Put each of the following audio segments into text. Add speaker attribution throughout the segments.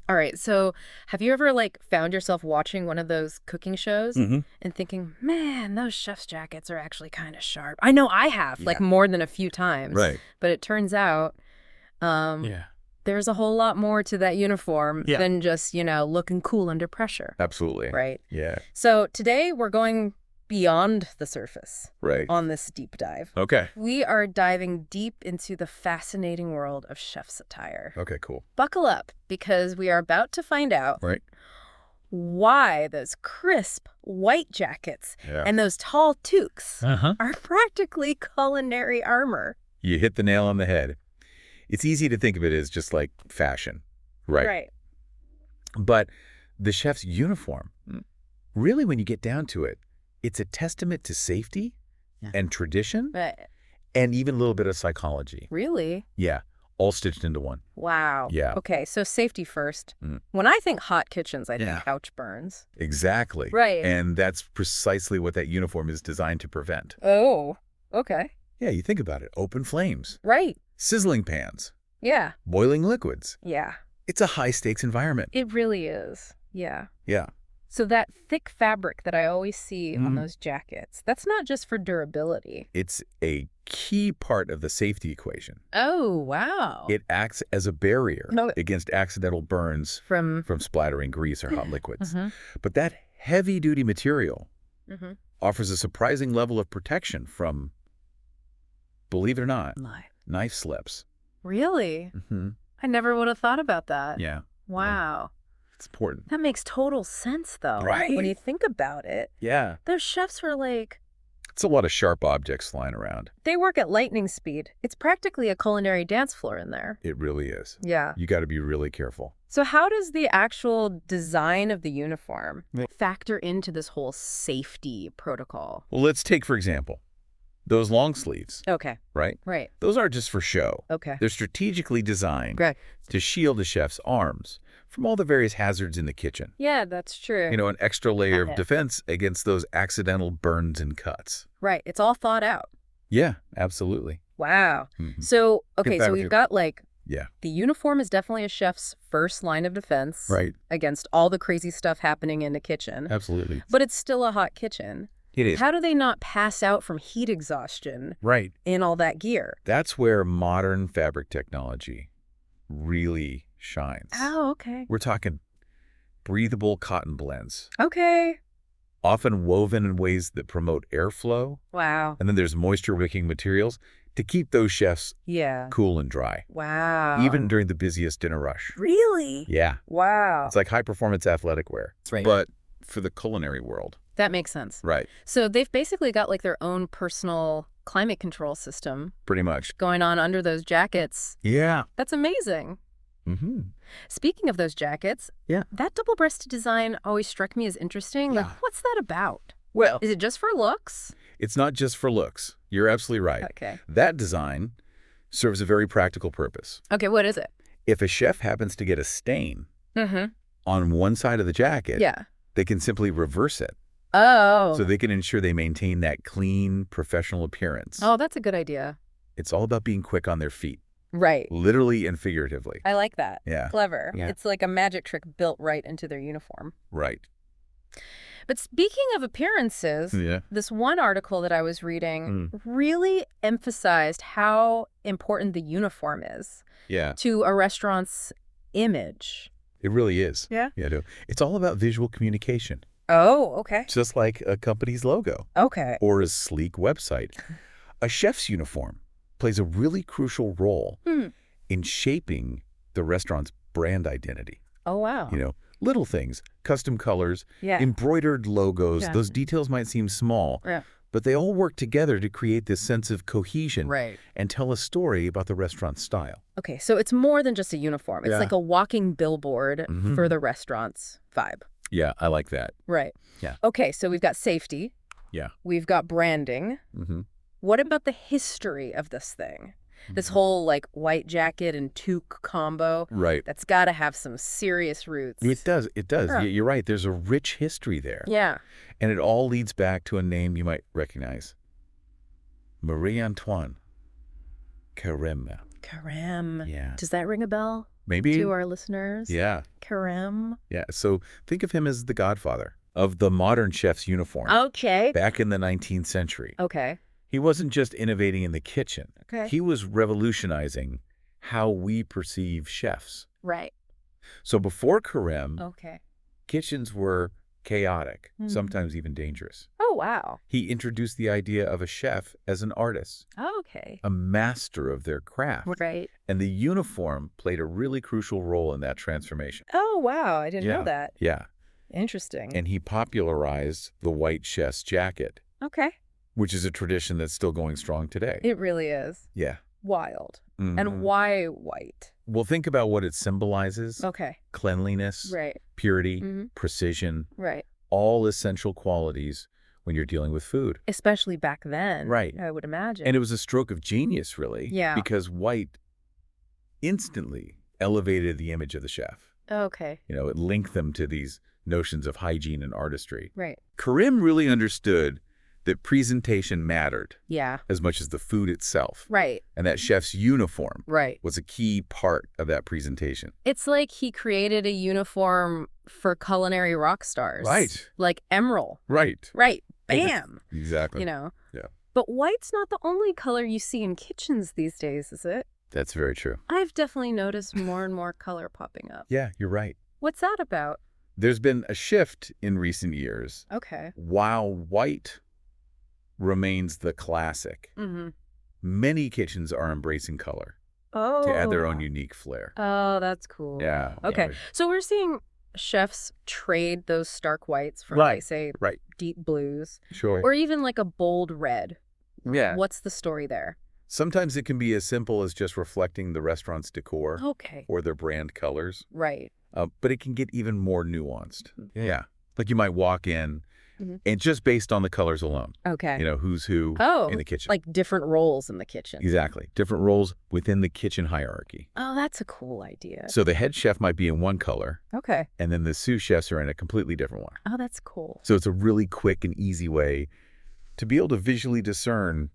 Speaker 1: All right, so have you ever like found yourself watching one of those cooking shows
Speaker 2: Mm-hmm.
Speaker 1: and thinking, man, those chef's jackets are actually kind of sharp? I know I have, like
Speaker 2: Yeah.
Speaker 1: more than a few times,
Speaker 2: Right.
Speaker 1: but it turns out
Speaker 2: Yeah.
Speaker 1: there's a whole lot more to that uniform
Speaker 2: Yeah.
Speaker 1: than just, looking cool under pressure,
Speaker 2: Absolutely.
Speaker 1: right?
Speaker 2: Yeah.
Speaker 1: So today we're going beyond the surface
Speaker 2: Right.
Speaker 1: on this deep dive.
Speaker 2: Okay.
Speaker 1: We are diving deep into the fascinating world of chef's attire.
Speaker 2: Okay, cool.
Speaker 1: Buckle up, because we are about to find out
Speaker 2: Right.
Speaker 1: why those crisp white jackets
Speaker 2: Yeah.
Speaker 1: and those tall toques
Speaker 2: Uh-huh.
Speaker 1: are practically culinary armor.
Speaker 2: You hit the nail on the head. It's easy to think of it as just like fashion, right?
Speaker 1: Right.
Speaker 2: But the chef's uniform, really, when you get down to it, it's a testament to safety and tradition
Speaker 1: But
Speaker 2: and even a little bit of psychology.
Speaker 1: really?
Speaker 2: Yeah, all stitched into one.
Speaker 1: Wow.
Speaker 2: Yeah.
Speaker 1: Okay, so safety first.
Speaker 2: Mm.
Speaker 1: When I think hot kitchens, I
Speaker 2: Yeah.
Speaker 1: think couch burns.
Speaker 2: Exactly.
Speaker 1: Right.
Speaker 2: And that's precisely what that uniform is designed to prevent.
Speaker 1: Oh, okay.
Speaker 2: Yeah, you think about it. Open flames,
Speaker 1: Right.
Speaker 2: sizzling pans,
Speaker 1: Yeah.
Speaker 2: boiling liquids.
Speaker 1: Yeah.
Speaker 2: It's a high-stakes environment.
Speaker 1: It really is. Yeah.
Speaker 2: Yeah.
Speaker 1: So that thick fabric that I always see on
Speaker 2: Mhm.
Speaker 1: those jackets, that's not just for durability.
Speaker 2: It's a key part of the safety equation.
Speaker 1: Oh, wow.
Speaker 2: It acts as a barrier
Speaker 1: No.
Speaker 2: against accidental burns
Speaker 1: From...
Speaker 2: from splattering grease or hot liquids.
Speaker 1: Mhm.
Speaker 2: But that heavy-duty material
Speaker 1: Mhm.
Speaker 2: offers a surprising level of protection from, believe it or not,
Speaker 1: My.
Speaker 2: knife slips.
Speaker 1: Really?
Speaker 2: Mm-hmm.
Speaker 1: I never would have thought about that.
Speaker 2: Yeah,
Speaker 1: Wow.
Speaker 2: it's important.
Speaker 1: That makes total sense, though.
Speaker 2: Right.
Speaker 1: When you think about it.
Speaker 2: Yeah.
Speaker 1: Those chefs were like,
Speaker 2: It's a lot of sharp objects flying around.
Speaker 1: they work at lightning speed. It's practically a culinary dance floor in there.
Speaker 2: It really is.
Speaker 1: Yeah.
Speaker 2: You got to be really careful.
Speaker 1: So how does the actual design of the uniform
Speaker 2: Yeah.
Speaker 1: factor into this whole safety protocol?
Speaker 2: Well, let's take, for example, those long sleeves,
Speaker 1: Okay.
Speaker 2: right?
Speaker 1: Right.
Speaker 2: Those aren't just for show.
Speaker 1: Okay.
Speaker 2: They're strategically designed
Speaker 1: Great.
Speaker 2: to shield the chef's arms from all the various hazards in the kitchen.
Speaker 1: Yeah, that's true.
Speaker 2: You know, an extra layer of
Speaker 1: Got it.
Speaker 2: defense against those accidental burns and cuts.
Speaker 1: Right. It's all thought out.
Speaker 2: Yeah, absolutely.
Speaker 1: Wow.
Speaker 2: Mhm.
Speaker 1: So, okay,
Speaker 2: that
Speaker 1: so
Speaker 2: with
Speaker 1: we've
Speaker 2: you.
Speaker 1: got like
Speaker 2: Yeah,
Speaker 1: the uniform is definitely a chef's first line of defense
Speaker 2: right.
Speaker 1: against all the crazy stuff happening in the kitchen.
Speaker 2: Absolutely.
Speaker 1: But it's still a hot kitchen.
Speaker 2: It is.
Speaker 1: How do they not pass out from heat exhaustion
Speaker 2: Right.
Speaker 1: in all that gear?
Speaker 2: That's where modern fabric technology really shines.
Speaker 1: Oh, okay.
Speaker 2: We're talking breathable cotton blends,
Speaker 1: Okay.
Speaker 2: often woven in ways that promote airflow.
Speaker 1: Wow.
Speaker 2: And then there's moisture-wicking materials to keep those chefs
Speaker 1: Yeah.
Speaker 2: cool and dry,
Speaker 1: Wow.
Speaker 2: even during the busiest dinner rush.
Speaker 1: Really?
Speaker 2: Yeah.
Speaker 1: Wow.
Speaker 2: It's like high-performance athletic wear.
Speaker 1: That's right.
Speaker 2: But for the culinary world.
Speaker 1: That makes sense.
Speaker 2: Right.
Speaker 1: So they've basically got like their own personal climate control system
Speaker 2: Pretty much.
Speaker 1: going on under those jackets.
Speaker 2: Yeah.
Speaker 1: That's amazing.
Speaker 2: Mm-hmm.
Speaker 1: Speaking of those jackets,
Speaker 2: Yeah.
Speaker 1: that double-breasted design always struck me as interesting. Like,
Speaker 2: Yeah.
Speaker 1: what's that about?
Speaker 2: Well,
Speaker 1: Is it just for looks?
Speaker 2: it's not just for looks. You're absolutely right.
Speaker 1: Okay.
Speaker 2: That design serves a very practical purpose.
Speaker 1: Okay, what is it?
Speaker 2: If a chef happens to get a stain
Speaker 1: Mm-hmm.
Speaker 2: on one side of the jacket,
Speaker 1: Yeah.
Speaker 2: they can simply reverse it.
Speaker 1: Oh.
Speaker 2: So they can ensure they maintain that clean, professional appearance.
Speaker 1: Oh, that's a good idea.
Speaker 2: It's all about being quick on their feet,
Speaker 1: Right.
Speaker 2: literally and figuratively.
Speaker 1: I like that.
Speaker 2: Yeah.
Speaker 1: Clever.
Speaker 2: Yeah.
Speaker 1: It's like a magic trick built right into their uniform.
Speaker 2: Right.
Speaker 1: But speaking of appearances,
Speaker 2: Yeah.
Speaker 1: this one article that I was reading really emphasized how important the uniform is
Speaker 2: Yeah.
Speaker 1: to a restaurant's image.
Speaker 2: It really is.
Speaker 1: Yeah?
Speaker 2: Yeah, dude. It's all about visual communication,
Speaker 1: Oh, okay.
Speaker 2: just like a company's logo
Speaker 1: Okay.
Speaker 2: or a sleek website. A chef's uniform plays a really crucial role
Speaker 1: Hmm.
Speaker 2: in shaping the restaurant's brand identity.
Speaker 1: Oh, wow.
Speaker 2: You know, little things, custom colors,
Speaker 1: Yeah.
Speaker 2: embroidered logos.
Speaker 1: Yeah.
Speaker 2: Those details might seem small,
Speaker 1: Yeah.
Speaker 2: but they all work together to create this sense of cohesion
Speaker 1: Right.
Speaker 2: and tell a story about the restaurant's style.
Speaker 1: Okay, so it's more than just a uniform. It's
Speaker 2: Yeah.
Speaker 1: like a walking billboard
Speaker 2: Mhm.
Speaker 1: for the restaurant's vibe.
Speaker 2: Yeah, I like that.
Speaker 1: Right.
Speaker 2: Yeah.
Speaker 1: Okay, so we've got safety.
Speaker 2: Yeah.
Speaker 1: We've got branding.
Speaker 2: Mm-hmm.
Speaker 1: What about the history of this thing? This whole like white jacket and toque combo.
Speaker 2: Right.
Speaker 1: That's got to have some serious roots.
Speaker 2: It does. It does.
Speaker 1: Yeah.
Speaker 2: You're right. There's a rich history there.
Speaker 1: Yeah.
Speaker 2: And it all leads back to a name you might recognize. Marie-Antoine Carême.
Speaker 1: Carême.
Speaker 2: Yeah.
Speaker 1: Does that ring a bell?
Speaker 2: maybe.
Speaker 1: To our listeners.
Speaker 2: Yeah.
Speaker 1: Carême.
Speaker 2: Yeah. So think of him as the godfather of the modern chef's uniform.
Speaker 1: Okay.
Speaker 2: Back in the 19th century.
Speaker 1: Okay.
Speaker 2: He wasn't just innovating in the kitchen.
Speaker 1: Okay.
Speaker 2: He was revolutionizing how we perceive chefs.
Speaker 1: Right.
Speaker 2: So before Carême,
Speaker 1: Okay.
Speaker 2: kitchens were chaotic, sometimes even dangerous.
Speaker 1: Oh, wow.
Speaker 2: He introduced the idea of a chef as an artist,
Speaker 1: Okay.
Speaker 2: a master of their craft.
Speaker 1: Right.
Speaker 2: And the uniform played a really crucial role in that transformation.
Speaker 1: Oh, wow. I didn't know that.
Speaker 2: Yeah.
Speaker 1: Interesting.
Speaker 2: And he popularized the white chef's jacket,
Speaker 1: Okay.
Speaker 2: which is a tradition that's still going strong today.
Speaker 1: It really is.
Speaker 2: Yeah.
Speaker 1: Wild. And why white?
Speaker 2: Well, think about what it symbolizes.
Speaker 1: Okay.
Speaker 2: Cleanliness,
Speaker 1: Right.
Speaker 2: purity, precision,
Speaker 1: Right.
Speaker 2: all essential qualities when you're dealing with food.
Speaker 1: Especially back then.
Speaker 2: Right.
Speaker 1: I would imagine.
Speaker 2: And it was a stroke of genius, really.
Speaker 1: Yeah.
Speaker 2: Because white instantly elevated the image of the chef.
Speaker 1: Okay.
Speaker 2: You know, it linked them to these notions of hygiene and artistry.
Speaker 1: Right.
Speaker 2: Carême really understood that presentation mattered
Speaker 1: Yeah.
Speaker 2: as much as the food itself.
Speaker 1: Right.
Speaker 2: And that chef's uniform
Speaker 1: Right.
Speaker 2: was a key part of that presentation.
Speaker 1: It's like he created a uniform for culinary rock stars.
Speaker 2: Right.
Speaker 1: Like Emerald.
Speaker 2: Right.
Speaker 1: Right. Bam.
Speaker 2: Exactly.
Speaker 1: You know.
Speaker 2: Yeah.
Speaker 1: But white's not the only color you see in kitchens these days, is it?
Speaker 2: That's very true.
Speaker 1: I've definitely noticed more and more color popping up.
Speaker 2: Yeah, you're right.
Speaker 1: What's that about?
Speaker 2: There's been a shift in recent years.
Speaker 1: Okay.
Speaker 2: While white remains the classic, many kitchens are embracing color
Speaker 1: Oh.
Speaker 2: to add their own unique flair.
Speaker 1: Oh, that's cool.
Speaker 2: Yeah.
Speaker 1: Okay.
Speaker 2: Yeah.
Speaker 1: So we're seeing chefs trade those stark whites for,
Speaker 2: Right,
Speaker 1: like, say,
Speaker 2: right.
Speaker 1: deep blues.
Speaker 2: Sure.
Speaker 1: Or even like a bold red.
Speaker 2: Yeah.
Speaker 1: What's the story there?
Speaker 2: Sometimes it can be as simple as just reflecting the restaurant's decor
Speaker 1: Okay.
Speaker 2: or their brand colors,
Speaker 1: Right.
Speaker 2: but it can get even more nuanced. Yeah. Like you might walk in and just based on the colors alone,
Speaker 1: Okay.
Speaker 2: you know, who's who in the kitchen.
Speaker 1: Like different roles in the kitchen.
Speaker 2: Exactly. Different roles within the kitchen hierarchy.
Speaker 1: Oh, that's a cool idea.
Speaker 2: So the head chef might be in one color,
Speaker 1: Okay.
Speaker 2: and then the sous chefs are in a completely different one.
Speaker 1: Oh, that's cool.
Speaker 2: So it's a really quick and easy way to be able to visually discern,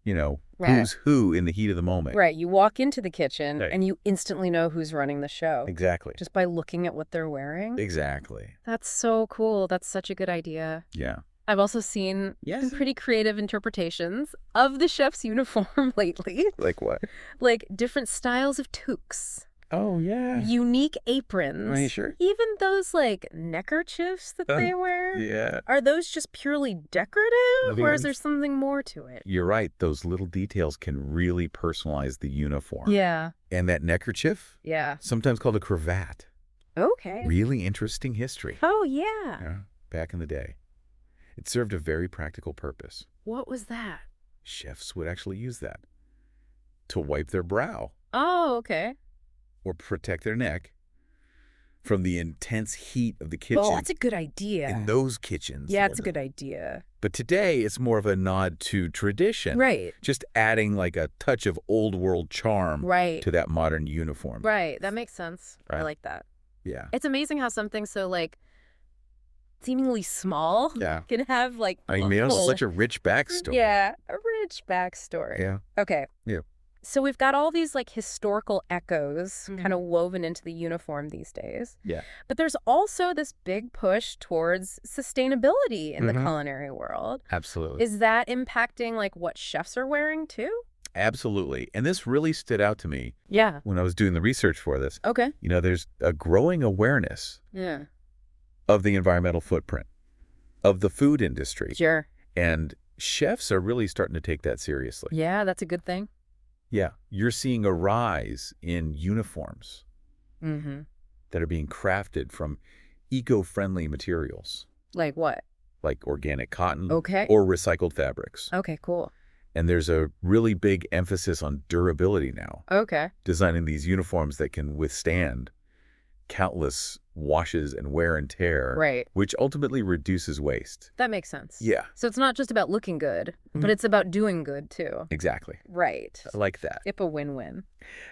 Speaker 2: you know,
Speaker 1: Right.
Speaker 2: who's who in the heat of the moment.
Speaker 1: Right. You walk into the kitchen
Speaker 2: Right.
Speaker 1: and you instantly know who's running the show.
Speaker 2: Exactly.
Speaker 1: Just by looking at what they're wearing.
Speaker 2: Exactly.
Speaker 1: That's so cool. That's such a good idea.
Speaker 2: Yeah.
Speaker 1: I've also seen some pretty creative interpretations of the chef's uniform lately.
Speaker 2: Like what?
Speaker 1: Like different styles of toques.
Speaker 2: Oh, yeah.
Speaker 1: Unique aprons.
Speaker 2: Are you sure?
Speaker 1: Even those like neckerchiefs that they wear.
Speaker 2: Yeah.
Speaker 1: Are those just purely decorative or is
Speaker 2: Yes.
Speaker 1: there something more to it?
Speaker 2: You're right. Those little details can really personalize the uniform.
Speaker 1: Yeah.
Speaker 2: And that neckerchief,
Speaker 1: Yeah.
Speaker 2: sometimes called a cravat.
Speaker 1: Okay.
Speaker 2: Really interesting history.
Speaker 1: Oh, yeah.
Speaker 2: Yeah, back in the day. It served a very practical purpose.
Speaker 1: What was that?
Speaker 2: Chefs would actually use that to wipe their brow
Speaker 1: Oh, okay.
Speaker 2: or protect their neck from the intense heat of the kitchen.
Speaker 1: Oh, that's a good idea.
Speaker 2: In those kitchens.
Speaker 1: Yeah, it's a good idea.
Speaker 2: But today, it's more of a nod to tradition.
Speaker 1: Right.
Speaker 2: Just adding like a touch of old world charm
Speaker 1: Right.
Speaker 2: to that modern uniform.
Speaker 1: Right. That makes sense. I
Speaker 2: Right.
Speaker 1: like that.
Speaker 2: Yeah.
Speaker 1: It's amazing how something so like seemingly small
Speaker 2: Yeah.
Speaker 1: can have like
Speaker 2: I mean, it has such a rich backstory.
Speaker 1: Yeah, a rich backstory.
Speaker 2: Yeah.
Speaker 1: Okay.
Speaker 2: Yeah.
Speaker 1: So we've got all these like historical echoes kind of woven into the uniform these days.
Speaker 2: Yeah.
Speaker 1: But there's also this big push towards sustainability in the culinary world.
Speaker 2: Absolutely.
Speaker 1: Is that impacting like what chefs are wearing too?
Speaker 2: Absolutely. And this really stood out to me
Speaker 1: Yeah.
Speaker 2: when I was doing the research for this.
Speaker 1: Okay.
Speaker 2: You know, there's a growing awareness
Speaker 1: Yeah.
Speaker 2: of the environmental footprint of the food industry.
Speaker 1: Sure.
Speaker 2: And chefs are really starting to take that seriously.
Speaker 1: Yeah, that's a good thing.
Speaker 2: Yeah. You're seeing a rise in uniforms that are being crafted from eco-friendly materials
Speaker 1: Like what?
Speaker 2: like organic cotton
Speaker 1: Okay.
Speaker 2: or recycled fabrics.
Speaker 1: Okay, cool.
Speaker 2: And there's a really big emphasis on durability now,
Speaker 1: Okay.
Speaker 2: designing these uniforms that can withstand countless washes and wear and tear,
Speaker 1: Right.
Speaker 2: which ultimately reduces waste.
Speaker 1: That makes sense.
Speaker 2: Yeah,
Speaker 1: So it's not just about looking good, but it's about doing good too.
Speaker 2: exactly.
Speaker 1: Right.
Speaker 2: I like that.
Speaker 1: It's a win-win.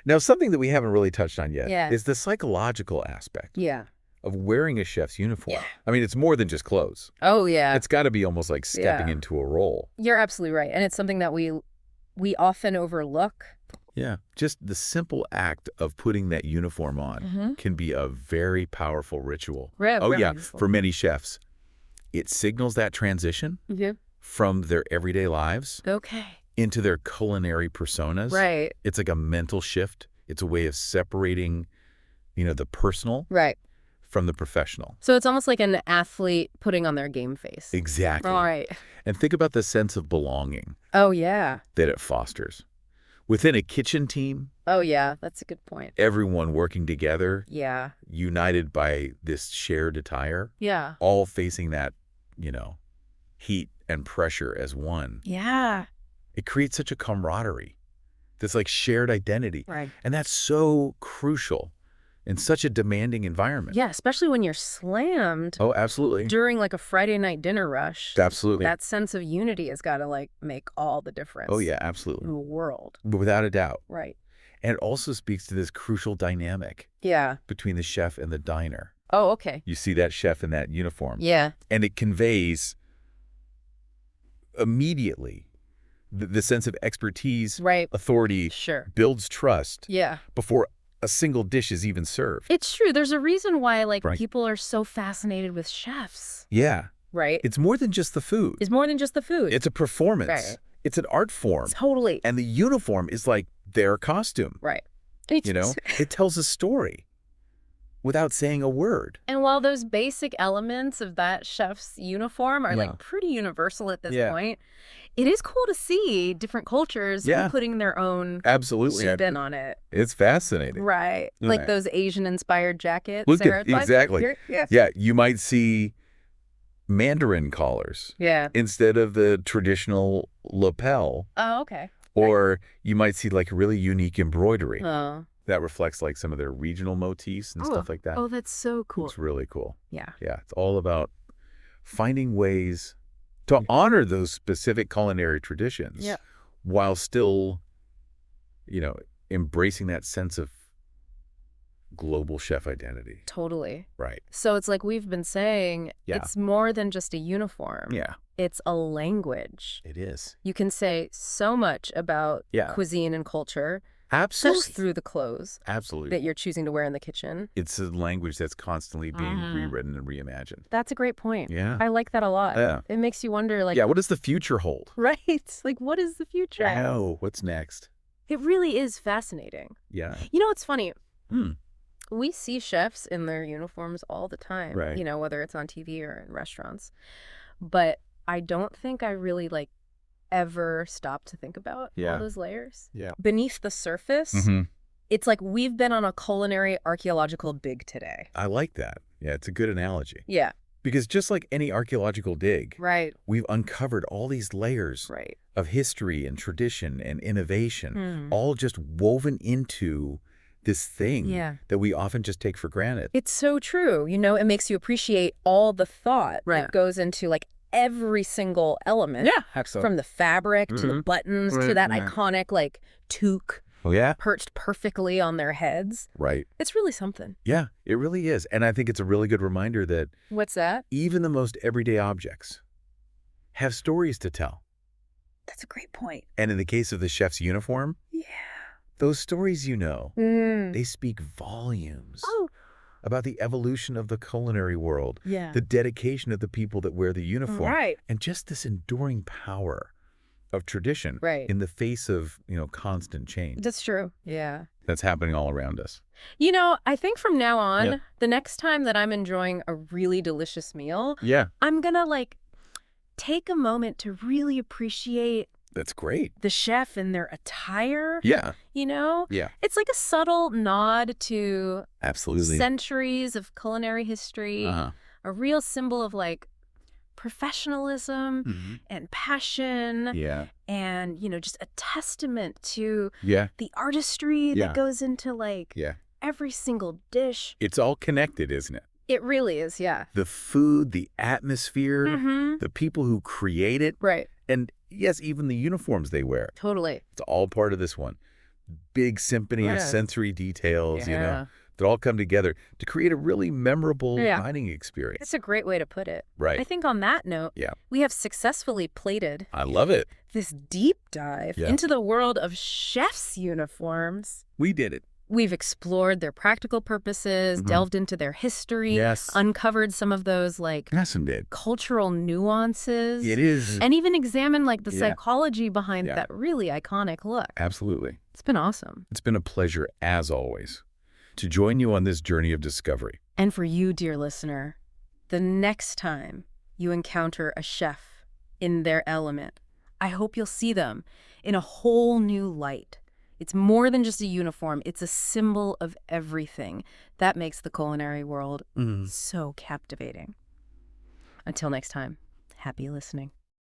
Speaker 2: Now, something that we haven't really touched on yet
Speaker 1: Yeah.
Speaker 2: is the psychological aspect
Speaker 1: Yeah.
Speaker 2: of wearing a chef's uniform.
Speaker 1: Yeah.
Speaker 2: I mean, it's more than just clothes.
Speaker 1: Oh, yeah.
Speaker 2: It's got to be almost like stepping
Speaker 1: Yeah.
Speaker 2: into a role.
Speaker 1: You're absolutely right. And it's something that we often overlook
Speaker 2: Yeah. Just the simple act of putting that uniform on can be a very powerful ritual. Oh, yeah. For many chefs, it signals that transition from their everyday lives into their culinary personas.
Speaker 1: Right.
Speaker 2: It's like a mental shift. It's a way of separating, the personal from the professional.
Speaker 1: So it's almost like an athlete putting on their game face.
Speaker 2: Exactly.
Speaker 1: All right.
Speaker 2: And think about the sense of belonging
Speaker 1: Oh, yeah.
Speaker 2: that it fosters. Within a kitchen team,
Speaker 1: Oh, yeah. That's a good point.
Speaker 2: everyone working together,
Speaker 1: Yeah.
Speaker 2: united by this shared attire,
Speaker 1: Yeah.
Speaker 2: all facing that, heat and pressure as one.
Speaker 1: Yeah.
Speaker 2: It creates such a camaraderie, this like shared identity.
Speaker 1: Right.
Speaker 2: And that's so crucial in such a demanding environment.
Speaker 1: Yeah, especially when you're slammed
Speaker 2: Oh, absolutely.
Speaker 1: during like a Friday night dinner rush.
Speaker 2: Absolutely.
Speaker 1: That sense of unity has got to like make all the difference.
Speaker 2: Oh, yeah, absolutely.
Speaker 1: In the world.
Speaker 2: Without a doubt.
Speaker 1: Right.
Speaker 2: And it also speaks to this crucial dynamic between the chef and the diner.
Speaker 1: Oh, okay.
Speaker 2: You see that chef in that uniform.
Speaker 1: Yeah.
Speaker 2: And it conveys immediately the sense of expertise, authority, builds trust before a single dish is even served.
Speaker 1: It's true. There's a reason why people are so fascinated with chefs.
Speaker 2: Yeah.
Speaker 1: Right?
Speaker 2: It's more than just the food.
Speaker 1: It's more than just the food.
Speaker 2: It's a performance.
Speaker 1: Right.
Speaker 2: It's an art form.
Speaker 1: Totally.
Speaker 2: And the uniform is like their costume.
Speaker 1: Right.
Speaker 2: It tells a story without saying a word.
Speaker 1: And while those basic elements of that chef's uniform are like pretty universal at this point, it is cool to see different cultures putting their own spin on it.
Speaker 2: It's fascinating.
Speaker 1: Right. Like those Asian-inspired jackets.
Speaker 2: Look at exactly. Yeah, you might see Mandarin collars instead of the traditional lapel.
Speaker 1: Oh, okay.
Speaker 2: Or you might see like really unique embroidery that reflects like some of their regional motifs and stuff like that.
Speaker 1: Oh, that's so cool.
Speaker 2: It's really cool.
Speaker 1: Yeah.
Speaker 2: Yeah, it's all about finding ways to honor those specific culinary traditions while still, embracing that sense of global chef identity.
Speaker 1: Totally.
Speaker 2: Right.
Speaker 1: So it's like we've been saying, it's more than just a uniform.
Speaker 2: Yeah.
Speaker 1: It's a language.
Speaker 2: It is.
Speaker 1: You can say so much about cuisine and culture.
Speaker 2: Absolutely.
Speaker 1: Just through the clothes.
Speaker 2: Absolutely.
Speaker 1: That you're choosing to wear in the kitchen.
Speaker 2: It's a language that's constantly being rewritten and reimagined.
Speaker 1: That's a great point.
Speaker 2: Yeah.
Speaker 1: I like that a lot.
Speaker 2: Yeah.
Speaker 1: It makes you wonder,
Speaker 2: what does the future hold?
Speaker 1: Right. Like, what is the future?
Speaker 2: Oh, what's next?
Speaker 1: It really is fascinating.
Speaker 2: Yeah.
Speaker 1: It's funny. We see chefs in their uniforms all the time.
Speaker 2: Right.
Speaker 1: Whether it's on TV or in restaurants. But I don't think I really, ever stop to think about all those layers.
Speaker 2: Yeah.
Speaker 1: Beneath the surface, it's like we've been on a culinary archaeological dig today.
Speaker 2: I like that. Yeah, it's a good analogy.
Speaker 1: Yeah.
Speaker 2: Because just like any archaeological dig,
Speaker 1: we've
Speaker 2: uncovered all these layers of history and tradition and innovation, all just woven into this thing that we often just take for granted.
Speaker 1: It's so true. It makes you appreciate all the thought that goes into every single element.
Speaker 2: Yeah, absolutely.
Speaker 1: From the fabric to the buttons to that iconic toque.
Speaker 2: Oh, yeah?
Speaker 1: Perched perfectly on their heads.
Speaker 2: Right.
Speaker 1: It's really something.
Speaker 2: Yeah, it really is. And I think it's a really good reminder that
Speaker 1: what's that?
Speaker 2: Even the most everyday objects have stories to tell.
Speaker 1: That's a great point.
Speaker 2: And in the case of the chef's uniform, those stories, they speak volumes about the evolution of the culinary world, the dedication of the people that wear the uniform, and just this enduring power of tradition in the face of, constant change.
Speaker 1: That's true. Yeah.
Speaker 2: That's happening all around us.
Speaker 1: I think from now on, the next time that I'm enjoying a really delicious meal, I'm going to take a moment to really appreciate
Speaker 2: That's great.
Speaker 1: the chef and their attire.
Speaker 2: Yeah.
Speaker 1: Yeah. It's like a subtle nod to
Speaker 2: Absolutely.
Speaker 1: centuries of culinary history, a real symbol of professionalism and passion.
Speaker 2: Yeah.
Speaker 1: And, just a testament to
Speaker 2: Yeah.
Speaker 1: the artistry that goes into every single dish.
Speaker 2: It's all connected, isn't it?
Speaker 1: It really is, yeah.
Speaker 2: The food, the atmosphere, the people who create it.
Speaker 1: Right.
Speaker 2: And yes, even the uniforms they wear.
Speaker 1: Totally.
Speaker 2: It's all part of this one. Big symphony of sensory details, that all come together to create a really memorable dining experience.
Speaker 1: It's a great way to put it.
Speaker 2: Right.
Speaker 1: I think on that note, we have successfully plated
Speaker 2: I love it.
Speaker 1: this deep dive into the world of chefs' uniforms.
Speaker 2: We did it.
Speaker 1: We've explored their practical purposes, delved into their history, uncovered some of those cultural nuances.
Speaker 2: It is.
Speaker 1: And even examined the psychology behind that really iconic look.
Speaker 2: Absolutely.
Speaker 1: It's been awesome.
Speaker 2: It's been a pleasure, as always, to join you on this journey of discovery.
Speaker 1: And for you, dear listener, the next time you encounter a chef in their element, I hope you'll see them in a whole new light. It's more than just a uniform. It's a symbol of everything that makes the culinary world so captivating. Until next time, happy listening.